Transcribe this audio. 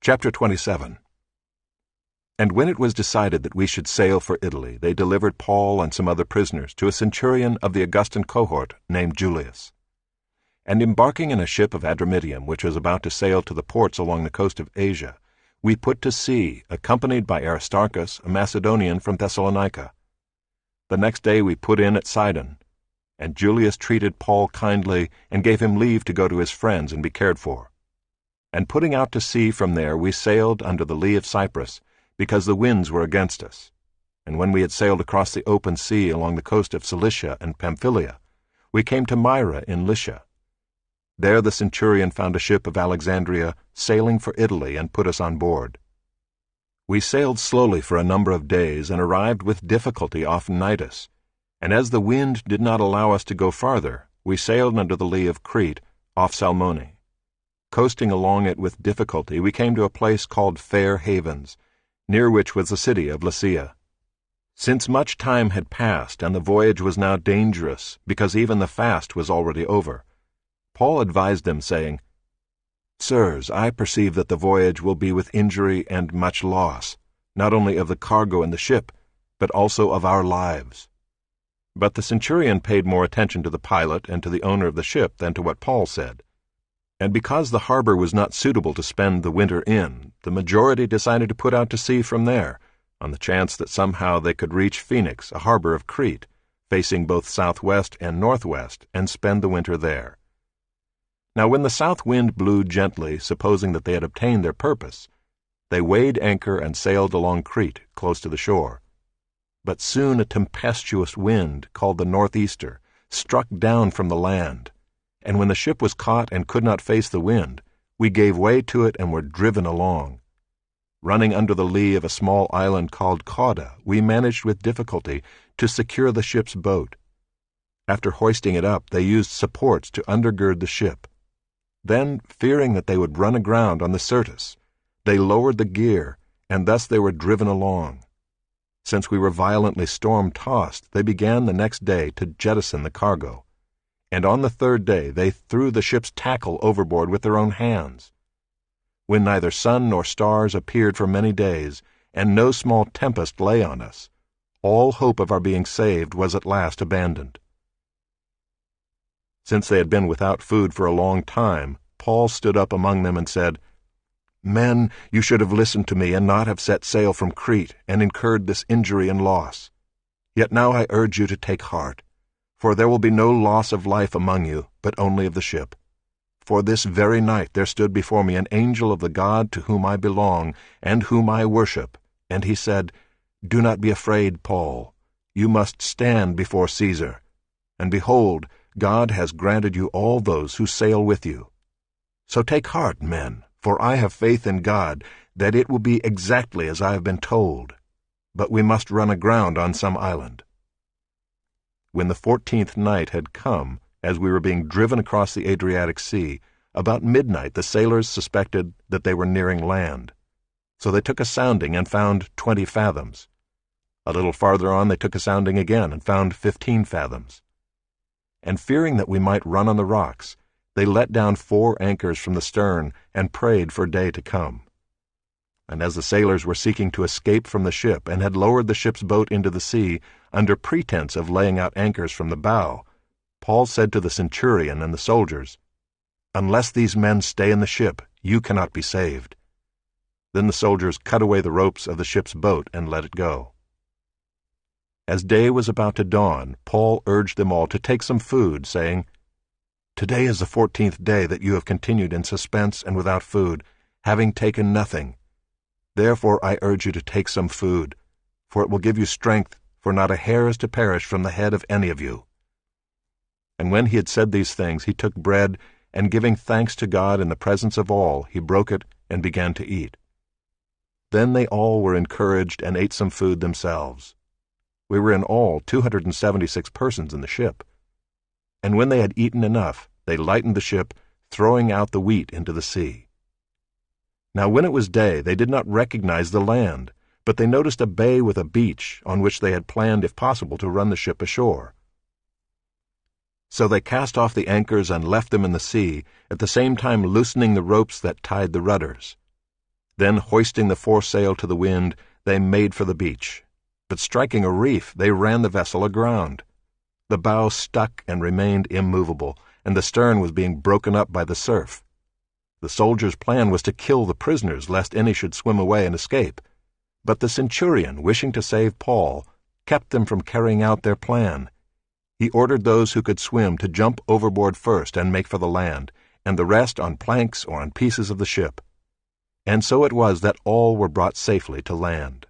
Chapter 27. And when it was decided that we should sail for Italy, they delivered Paul and some other prisoners to a centurion of the Augustan cohort named Julius. And embarking in a ship of Adramyttium, which was about to sail to the ports along the coast of Asia, we put to sea, accompanied by Aristarchus, a Macedonian from Thessalonica. The next day we put in at Sidon, and Julius treated Paul kindly and gave him leave to go to his friends and be cared for. And putting out to sea from there, we sailed under the lee of Cyprus, because the winds were against us. And when we had sailed across the open sea along the coast of Cilicia and Pamphylia, we came to Myra in Lycia. There the centurion found a ship of Alexandria sailing for Italy and put us on board. We sailed slowly for a number of days and arrived with difficulty off Cnidus, and as the wind did not allow us to go farther, we sailed under the lee of Crete off Salmone. Coasting along it with difficulty, we came to a place called Fair Havens, near which was the city of Lasea. Since much time had passed and the voyage was now dangerous, because even the fast was already over, Paul advised them, saying, "Sirs, I perceive that the voyage will be with injury and much loss, not only of the cargo and the ship, but also of our lives." But the centurion paid more attention to the pilot and to the owner of the ship than to what Paul said. And because the harbor was not suitable to spend the winter in, the majority decided to put out to sea from there, on the chance that somehow they could reach Phoenix, a harbor of Crete, facing both southwest and northwest, and spend the winter there. Now when the south wind blew gently, supposing that they had obtained their purpose, they weighed anchor and sailed along Crete, close to the shore. But soon a tempestuous wind, called the northeaster, struck down from the land, and when the ship was caught and could not face the wind, we gave way to it and were driven along. Running under the lee of a small island called Cauda, we managed with difficulty to secure the ship's boat. After hoisting it up, they used supports to undergird the ship. Then, fearing that they would run aground on the Syrtis, they lowered the gear, and thus they were driven along. Since we were violently storm-tossed, they began the next day to jettison the cargo. And on the third day they threw the ship's tackle overboard with their own hands. When neither sun nor stars appeared for many days, and no small tempest lay on us, all hope of our being saved was at last abandoned. Since they had been without food for a long time, Paul stood up among them and said, "Men, you should have listened to me and not have set sail from Crete and incurred this injury and loss. Yet now I urge you to take heart, for there will be no loss of life among you, but only of the ship. For this very night there stood before me an angel of the God to whom I belong and whom I worship, and he said, 'Do not be afraid, Paul. You must stand before Caesar. And behold, God has granted you all those who sail with you. So take heart, men, for I have faith in God that it will be exactly as I have been told. But we must run aground on some island.' When the 14th night had come, as we were being driven across the Adriatic Sea, about midnight the sailors suspected that they were nearing land. So they took a sounding and found 20 fathoms. A little farther on they took a sounding again and found 15 fathoms. And fearing that we might run on the rocks, they let down 4 anchors from the stern and prayed for day to come. And as the sailors were seeking to escape from the ship and had lowered the ship's boat into the sea under pretense of laying out anchors from the bow, Paul said to the centurion and the soldiers, 'Unless these men stay in the ship, you cannot be saved.' Then the soldiers cut away the ropes of the ship's boat and let it go. As day was about to dawn, Paul urged them all to take some food, saying, 'Today is the 14th day that you have continued in suspense and without food, having taken nothing. Therefore I urge you to take some food, for it will give you strength, for not a hair is to perish from the head of any of you.' And when he had said these things, he took bread, and giving thanks to God in the presence of all, he broke it and began to eat. Then they all were encouraged and ate some food themselves. We were in all 276 persons in the ship. And when they had eaten enough, they lightened the ship, throwing out the wheat into the sea. Now when it was day, they did not recognize the land, but they noticed a bay with a beach, on which they had planned, if possible, to run the ship ashore. So they cast off the anchors and left them in the sea, at the same time loosening the ropes that tied the rudders. Then, hoisting the foresail to the wind, they made for the beach. But striking a reef, they ran the vessel aground. The bow stuck and remained immovable, and the stern was being broken up by the surf. The soldiers' plan was to kill the prisoners, lest any should swim away and escape. But the centurion, wishing to save Paul, kept them from carrying out their plan. He ordered those who could swim to jump overboard first and make for the land, and the rest on planks or on pieces of the ship. And so it was that all were brought safely to land.